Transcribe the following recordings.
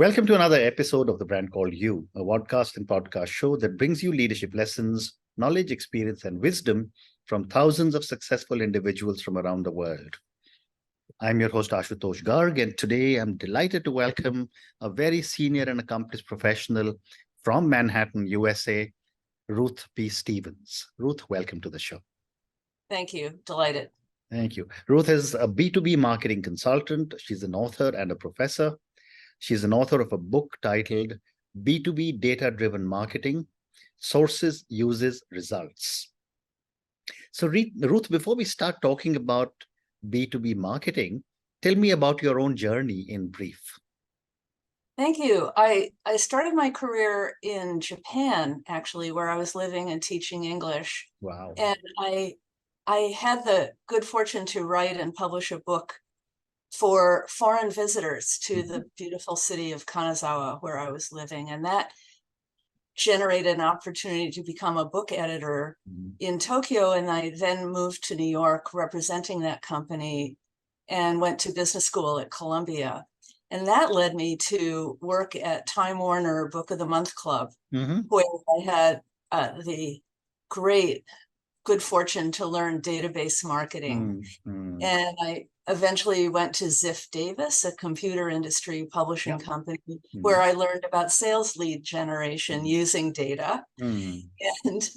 Welcome to another episode of The Brand Called You, a podcast and podcast show that brings you leadership lessons, knowledge, experience, and wisdom from thousands of successful individuals from around the world. I'm your host, Ashutosh Garg, and today I'm delighted to welcome a very senior and accomplished professional from Manhattan, USA, Ruth P. Stevens. Ruth, welcome to the show. Thank you. Delighted. Thank you. Ruth is a B2B marketing consultant. She's an author and a professor. She's an author of a book titled B2B Data-Driven Marketing, Sources, Uses, Results. So Ruth, before we start talking about B2B marketing, tell me about your own journey in brief. Thank you. I started my career in Japan, actually, where I was living and teaching English. Wow. And I had the good fortune to write and publish a book for foreign visitors to the beautiful city of Kanazawa, where I was living. And that generated an opportunity to become a book editor in Tokyo. And I then moved to New York representing that company and went to business school at Columbia. And that led me to work at Time Warner Book of the Month Club, where I had the good fortune to learn database marketing. And I eventually went to Ziff Davis, a computer industry publishing company, where I learned about sales lead generation using data. And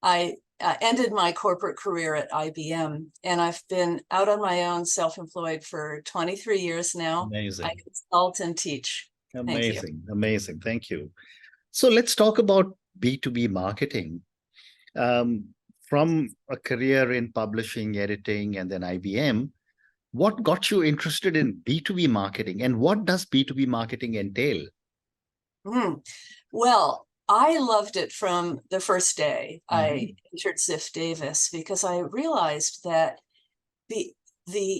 I ended my corporate career at IBM, and I've been out on my own, self-employed for 23 years now. Amazing. I consult and teach. Amazing. Amazing. Thank you. So let's talk about B2B marketing. From a career in publishing, editing, and then IBM, what got you interested in B2B marketing, and what does B2B marketing entail? Well, I loved it from the first day I entered Ziff Davis, because I realized that the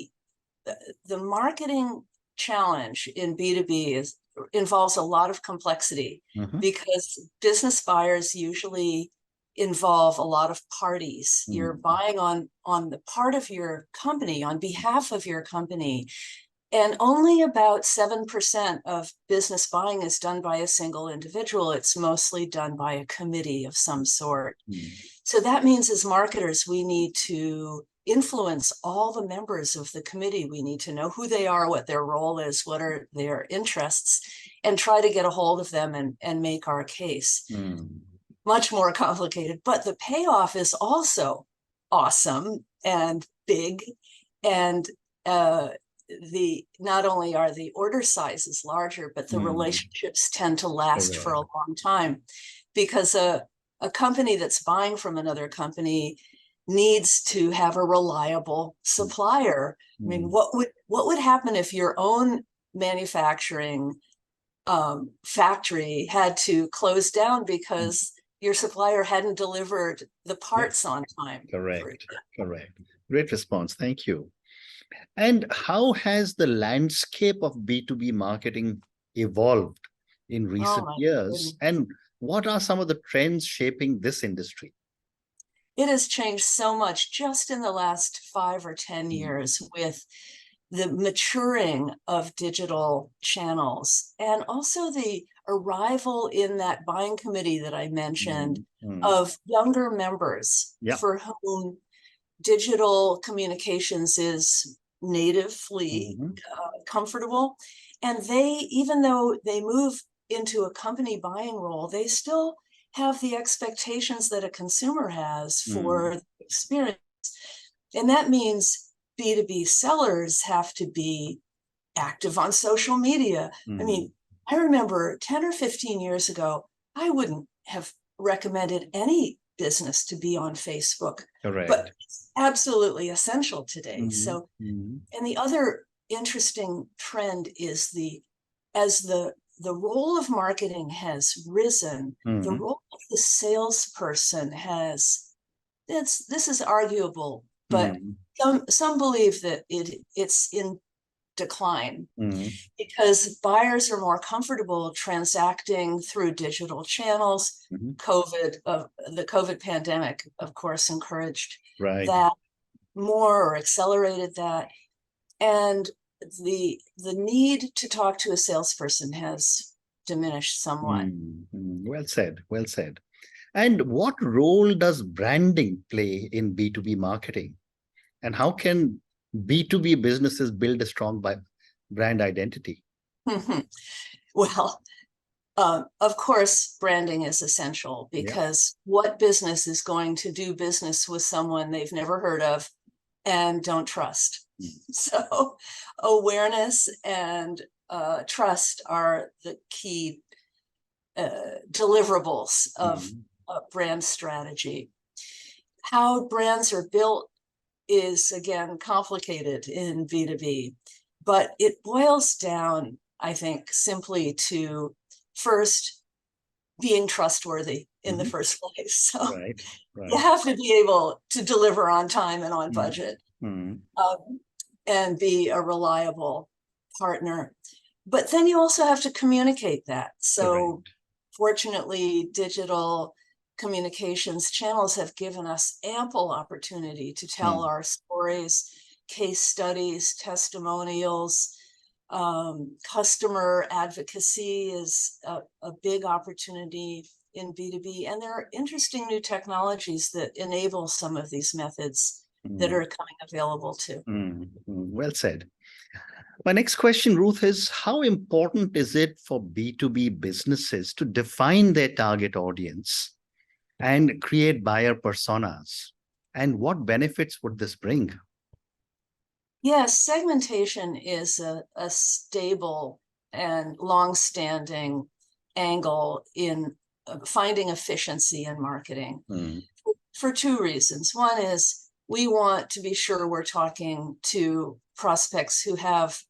marketing challenge in B2B involves a lot of complexity, because business buyers usually involve a lot of parties. You're buying on the part of your company, on behalf of your company. And only about 7% of business buying is done by a single individual. It's mostly done by a committee of some sort. So that means as marketers, we need to influence all the members of the committee. We need to know who they are, what their role is, what are their interests, and try to get a hold of them and make our case. Much more complicated, but the payoff is also awesome and big. And not only are the order sizes larger, but the relationships tend to last for a long time, because a company that's buying from another company needs to have a reliable supplier. I mean, what would happen if your own manufacturing factory had to close down because your supplier hadn't delivered the parts on time? Correct. Great response. Thank you. And how has the landscape of B2B marketing evolved in recent years? And what are some of the trends shaping this industry? It has changed so much just in the last 5 or 10 years with the maturing of digital channels, and also the arrival in that buying committee that I mentioned of younger members for whom digital communications is natively comfortable. And they, even though they move into a company buying role, they still have the expectations that a consumer has for experience. And that means B2B sellers have to be active on social media. I mean, I remember 10 or 15 years ago, I wouldn't have recommended any business to be on Facebook, but it's absolutely essential today. So, and the other interesting trend is as the role of marketing has risen, the role of the salesperson this is arguable, but some believe that it's in decline because buyers are more comfortable transacting through digital channels. The COVID pandemic, of course, encouraged that more or accelerated that. And the need to talk to a salesperson has diminished somewhat. Well said. Well said. And what role does branding play in B2B marketing? And how can B2B businesses build a strong brand identity? Well, of course, branding is essential, because what business is going to do business with someone they've never heard of and don't trust? So awareness and trust are the key deliverables of brand strategy. How brands are built is, again, complicated in B2B, but it boils down, I think, simply to first being trustworthy in the first place. So Right. you have to be able to deliver on time and on budget, and be a reliable partner. But then you also have to communicate that. So fortunately, digital communications channels have given us ample opportunity to tell our stories, case studies, testimonials. Customer advocacy is a big opportunity in B2B, and there are interesting new technologies that enable some of these methods that are coming available too. Well said. My next question, Ruth, is how important is it for B2B businesses to define their target audience and create buyer personas? And what benefits would this bring? Yes, segmentation is a stable and long-standing angle in finding efficiency in marketing for two reasons. One is we want to be sure we're talking to prospects who have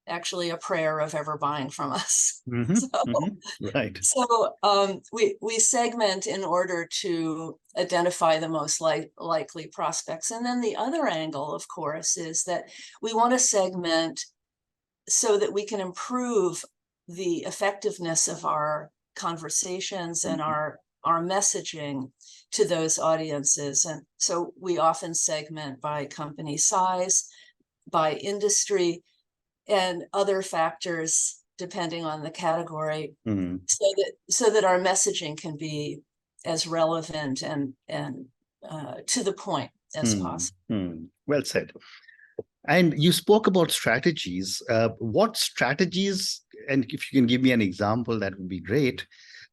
actually a prayer of ever buying from us. So we segment in order to identify the most likely prospects. And then the other angle, of course, is that we want to segment so that we can improve the effectiveness of our conversations and our messaging to those audiences. And so we often segment by company size, by industry, and other factors depending on the category, so that our messaging can be as relevant and to the point as possible. Well said. And you spoke about strategies. What strategies, and if you can give me an example, that would be great.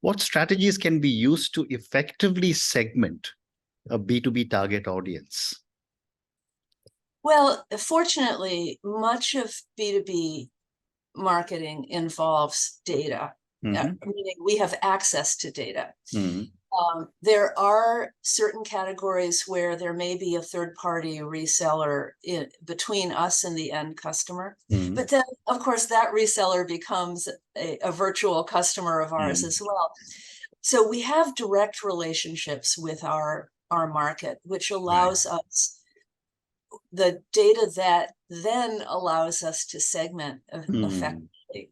What strategies can be used to effectively segment a B2B target audience? Well, fortunately, much of B2B marketing involves data, meaning we have access to data. There are certain categories where there may be a third-party reseller between us and the end customer. But then, of course, that reseller becomes a virtual customer of ours as well. So we have direct relationships with our market, which allows us the data that then allows us to segment effectively.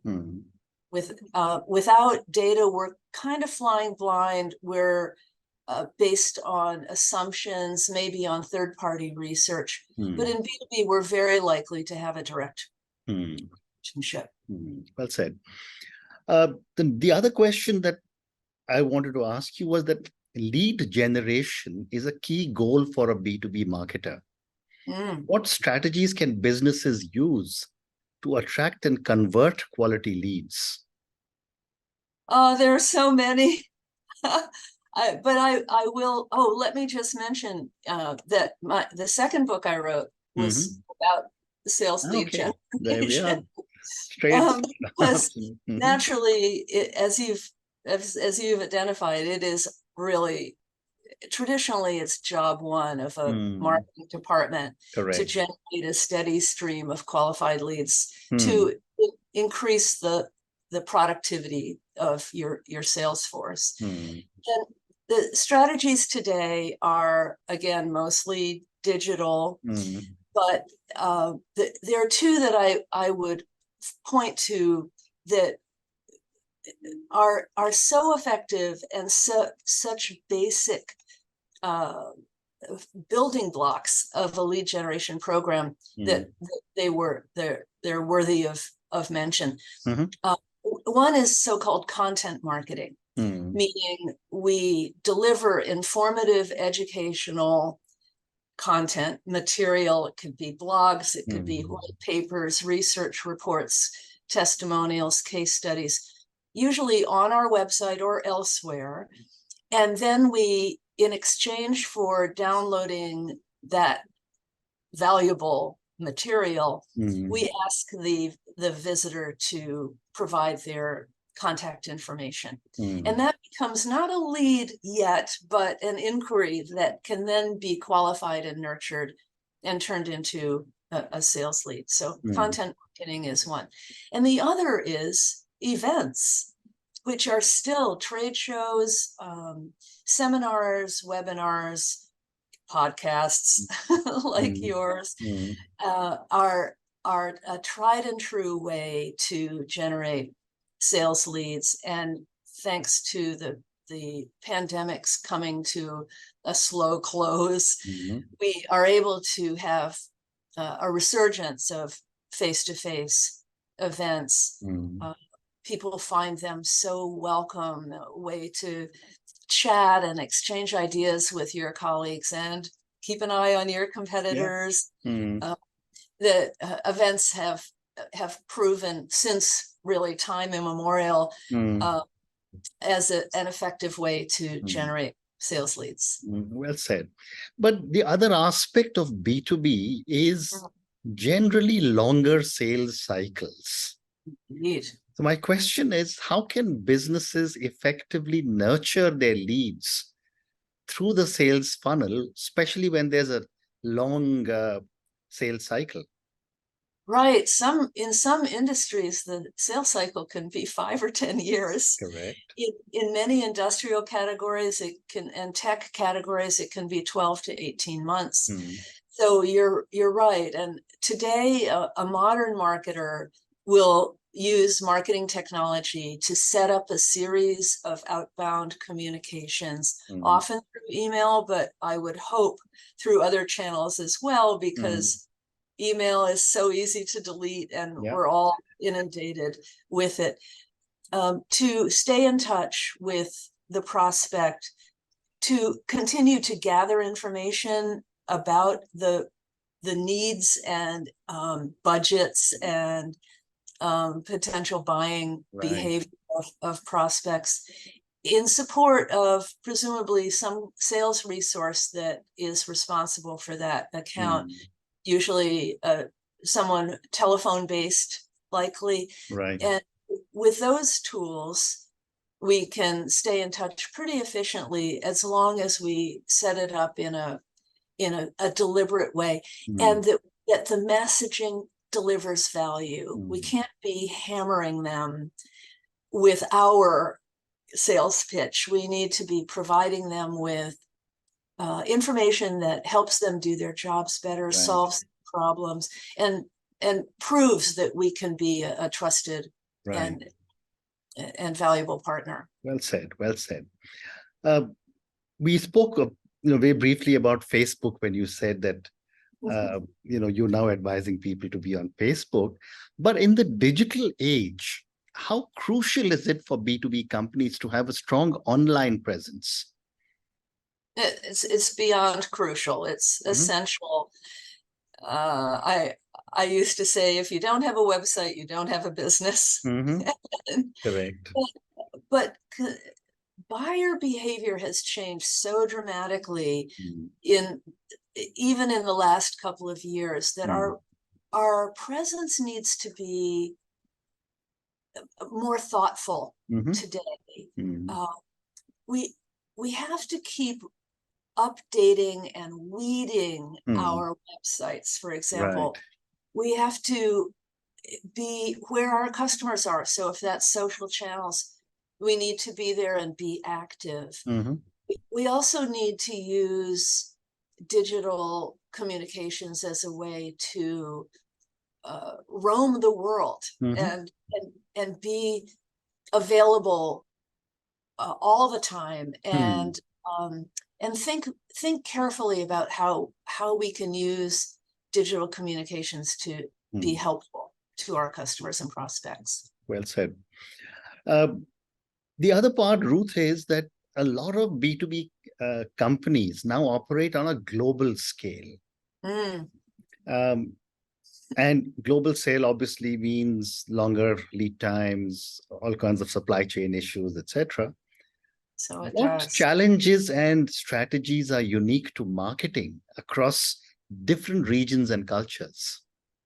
Without data, we're kind of flying blind. We're based on assumptions, maybe on third-party research. But in B2B, we're very likely to have a direct relationship. Well said. The other question that I wanted to ask you was that lead generation is a key goal for a B2B marketer. What strategies can businesses use to attract and convert quality leads? There are so many. But I will. Oh, let me just mention that the second book I wrote was about sales lead generation. There we are. Straight. Because naturally, as you've identified, it is really traditionally it's job one of a marketing department to generate a steady stream of qualified leads to increase the productivity of your sales force. And the strategies today are, again, mostly digital, but there are two that I would point to that are so effective and such basic building blocks of a lead generation program that they're worthy of mention. One is so-called content marketing, meaning we deliver informative, educational content material. It could be blogs, it could be white papers, research reports, testimonials, case studies, usually on our website or elsewhere. And then we, in exchange for downloading that valuable material, we ask the visitor to provide their contact information. And that becomes not a lead yet, but an inquiry that can then be qualified and nurtured and turned into a sales lead. So content marketing is one. And the other is events, which are still trade shows, seminars, webinars, podcasts like yours, are a tried and true way to generate sales leads. And thanks to the pandemics coming to a slow close, we are able to have a resurgence of face-to-face events. People find them so welcome, a way to chat and exchange ideas with your colleagues and keep an eye on your competitors. The events have proven since really time immemorial as an effective way to generate sales leads. Well said. But the other aspect of B2B is generally longer sales cycles. Indeed. So my question is, how can businesses effectively nurture their leads through the sales funnel, especially when there's a long sales cycle? Right. In some industries, the sales cycle can be 5 or 10 years. Correct. In many industrial categories, and tech categories, it can be 12 to 18 months. So you're right. And today, a modern marketer will use marketing technology to set up a series of outbound communications, often through email, but I would hope through other channels as well, because email is so easy to delete and we're all inundated with it. To stay in touch with the prospect, to continue to gather information about the needs and budgets and potential buying behavior of prospects, in support of presumably some sales resource that is responsible for that account. Usually someone telephone-based, likely. And with those tools, we can stay in touch pretty efficiently as long as we set it up in a deliberate way, and that the messaging delivers value. We can't be hammering them with our sales pitch. We need to be providing them with information that helps them do their jobs better, solves problems, and proves that we can be a trusted and valuable partner. Well said. Well said. We spoke very briefly about Facebook when you said that you're now advising people to be on Facebook. But in the digital age, how crucial is it for B2B companies to have a strong online presence? It's beyond crucial. It's essential. I used to say, if you don't have a website, you don't have a business. Correct. But buyer behavior has changed so dramatically even in the last couple of years that our presence needs to be more thoughtful today. We have to keep updating and weeding our websites, for example. We have to be where our customers are. So if that's social channels, we need to be there and be active. We also need to use digital communications as a way to roam the world and be available all the time, and and think carefully about how we can use digital communications to be helpful to our customers and prospects. Well said. The other part, Ruth, is that a lot of B2B companies now operate on a global scale. And global sale obviously means longer lead times, all kinds of supply chain issues, etc. So it What does. challenges and strategies are unique to marketing across different regions and cultures?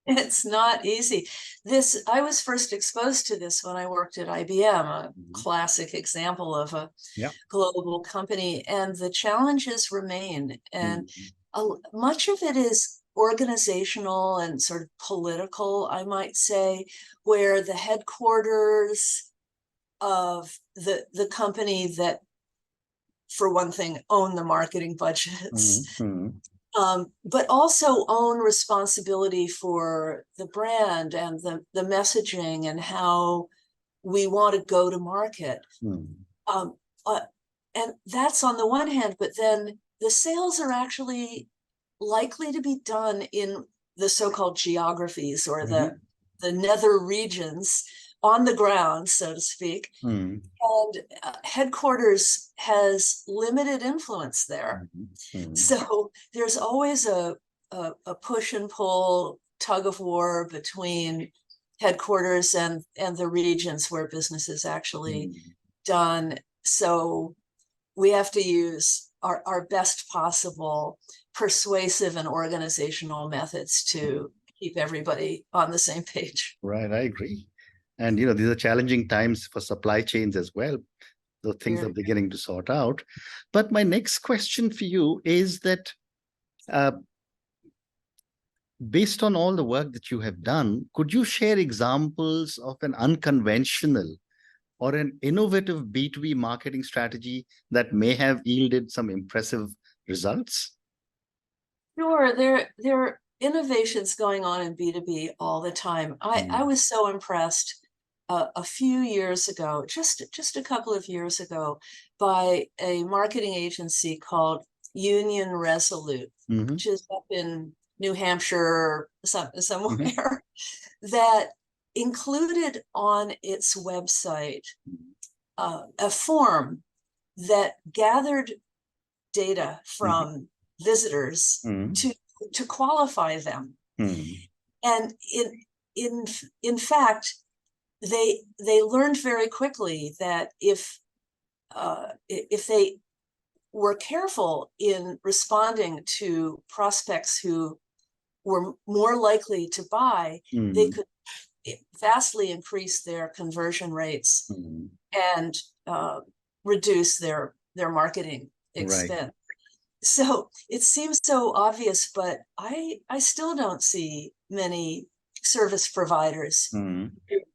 It's not easy. I was first exposed to this when I worked at IBM, a classic example of a global company, and the challenges remain. And much of it is organizational and sort of political, I might say, where the headquarters of the company that, for one thing, own the marketing budgets, but also own responsibility for the brand and the messaging and how we want to go to market. And that's on the one hand, but then the sales are actually likely to be done in the so-called geographies or the nether regions on the ground, so to speak. And headquarters has limited influence there. So there's always a push and pull, tug of war between headquarters and the regions where business is actually done. So we have to use our best possible persuasive and organizational methods to keep everybody on the same page. Right, I agree. And, these are challenging times for supply chains as well. So things are beginning to sort out. But my next question for you is that based on all the work that you have done, could you share examples of an unconventional or an innovative B2B marketing strategy that may have yielded some impressive results? Sure, there are innovations going on in B2B all the time. I was so impressed a few years ago, just a couple of years ago, by a marketing agency called Union Resolute, which is up in New Hampshire, somewhere, that included on its website a form that gathered data from visitors to qualify them. And in fact, they learned very quickly that if they were careful in responding to prospects who were more likely to buy, they could vastly increase their conversion rates and reduce their marketing expense. So it seems so obvious, but I still don't see many service providers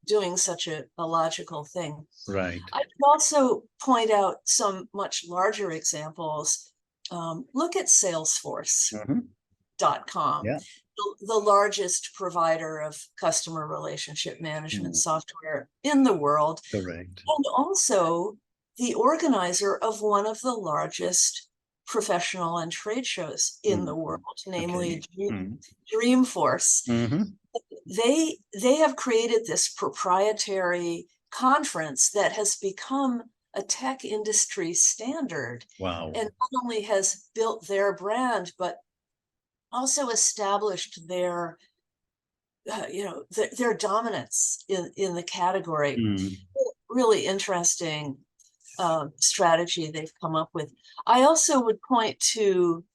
doing such a logical thing. Right. I can also point out some much larger examples. Look at Salesforce.com, the largest provider of customer relationship management software in the world. Correct. And also the organizer of one of the largest professional and trade shows in the world, namely Dreamforce. They have created this proprietary conference that has become a tech industry standard. Wow. And not only has built their brand, but also established their their dominance in the category. Really interesting strategy they've come up with. I also would point to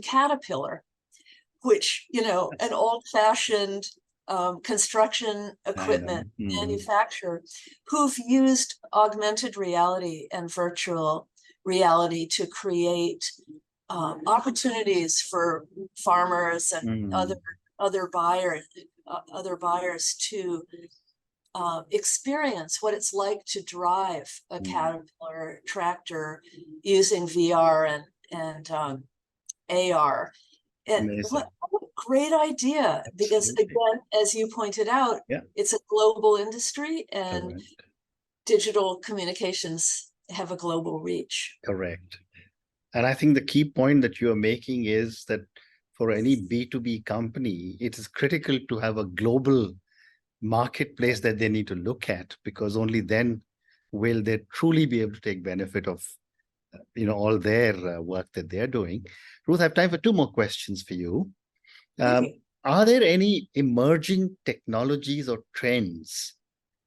Caterpillar, which, an old-fashioned construction equipment manufacturer who've used augmented reality and virtual reality to create opportunities for farmers and other buyers to experience what it's like to drive a Caterpillar tractor using VR and AR. And what a great idea, because again, as you pointed out, it's a global industry, and digital communications have a global reach. Correct. And I think the key point that you are making is that for any B2B company, it is critical to have a global marketplace that they need to look at, because only then will they truly be able to take benefit of all their work that they're doing. Ruth, I have time for two more questions for you. Are there any emerging technologies or trends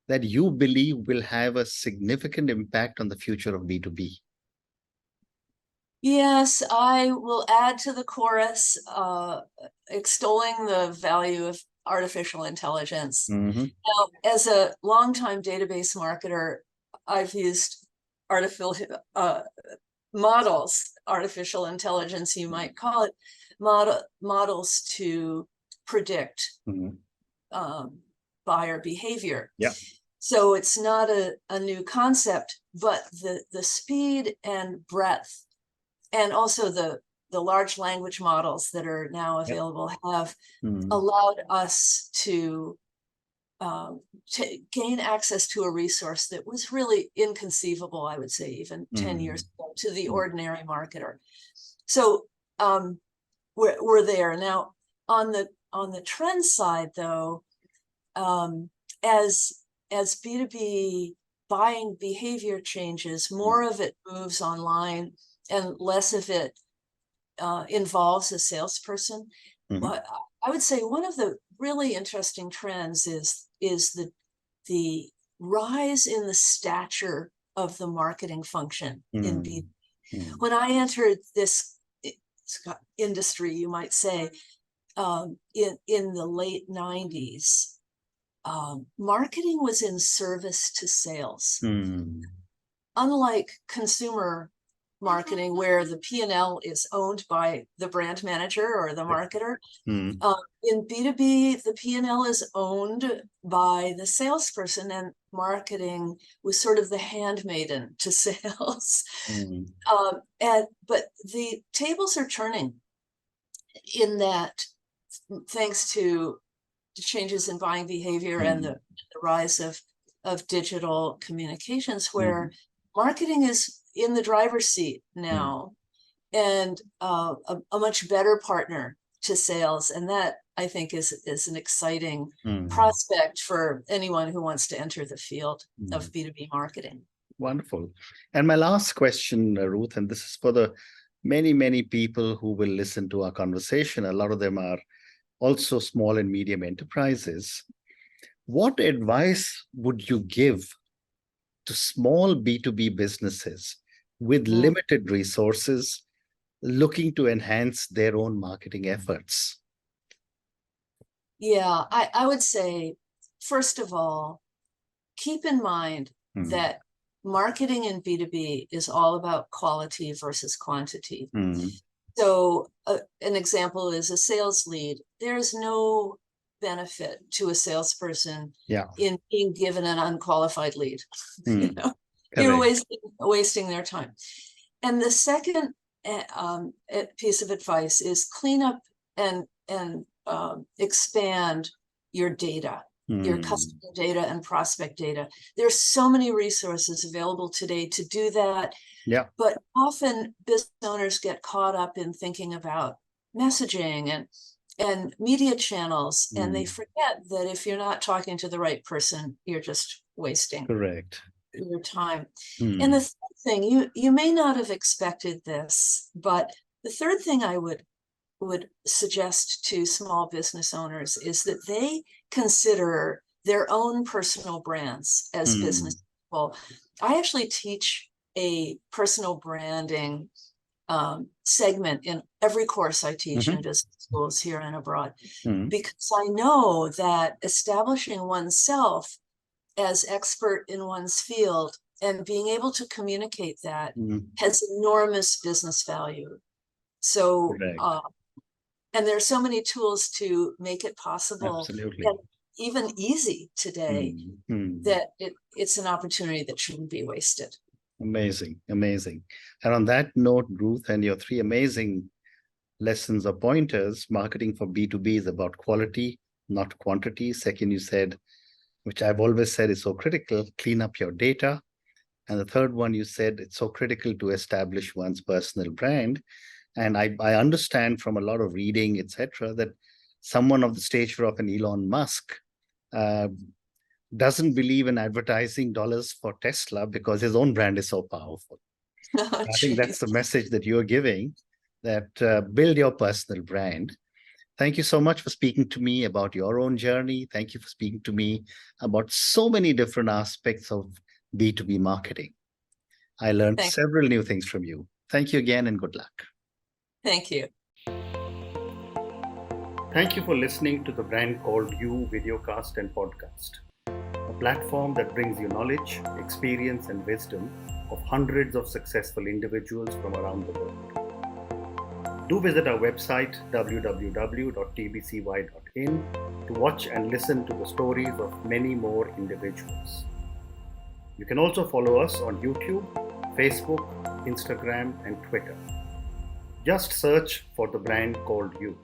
that you believe will have a significant impact on the future of B2B? Yes, I will add to the chorus, extolling the value of artificial intelligence. Mm-hmm. Now, as a longtime database marketer, I've used artificial intelligence, you might call it, models to predict buyer behavior. Yeah. So it's not a new concept, but the speed and breadth, and also the large language models that are now available have allowed us to gain access to a resource that was really inconceivable, I would say, even 10 years ago, to the ordinary marketer. So we're there now. On the trend side, though, as B2B buying behavior changes, more of it moves online and less of it involves a salesperson. But I would say one of the really interesting trends is the rise in the stature of the marketing function in B2B. When I entered this industry, you might say, in the late 90s, marketing was in service to sales. Unlike consumer marketing, where the P&L is owned by the brand manager or the marketer, in B2B, the P&L is owned by the salesperson, and marketing was sort of the handmaiden to sales. But the tables are turning in that, thanks to changes in buying behavior and the rise of digital communications, where marketing is in the driver's seat now, and a much better partner to sales. And that, I think, is an exciting prospect for anyone who wants to enter the field of B2B marketing. Wonderful. And my last question, Ruth, and this is for the many people who will listen to our conversation. A lot of them are also small and medium enterprises. What advice would you give to small B2B businesses with limited resources looking to enhance their own marketing efforts? Yeah, I would say, first of all, keep in mind that marketing in B2B is all about quality versus quantity. So an example is a sales lead. There's no benefit to a salesperson in being given an unqualified lead. You're wasting their time. And the second piece of advice is clean up and expand your data, your customer data and prospect data. There's so many resources available today to do that. But often business owners get caught up in thinking about messaging and media channels, and they forget that if you're not talking to the right person, you're just wasting your time. And the third thing, you may not have expected this, but the third thing I would suggest to small business owners is that they consider their own personal brands as business people. I actually teach a personal branding segment in every course I teach in business schools here and abroad, because I know that establishing oneself as expert in one's field and being able to communicate that has enormous business value. So, and there's so many tools to make it possible and even easy today that it's an opportunity that shouldn't be wasted. Amazing. And on that note, Ruth, and your three amazing lessons or pointers, marketing for B2B is about quality, not quantity. Second, you said, which I've always said is so critical, clean up your data. And the third one, you said it's so critical to establish one's personal brand. And I understand from a lot of reading, etc., that someone of the stature of an Elon Musk doesn't believe in advertising dollars for Tesla because his own brand is so powerful. Oh, I think that's the message that you're giving, that build your personal brand. Thank you so much for speaking to me about your own journey. Thank you for speaking to me about so many different aspects of B2B marketing. I learned several new things from you. Thank you again and good luck. Thank you. Thank you for listening to the Brand Called You videocast and podcast, a platform that brings you knowledge, experience, and wisdom of hundreds of successful individuals from around the world. Do visit our website www.tbcy.in to watch and listen to the stories of many more individuals. You can also follow us on YouTube, Facebook, Instagram, and Twitter. Just search for the Brand Called You.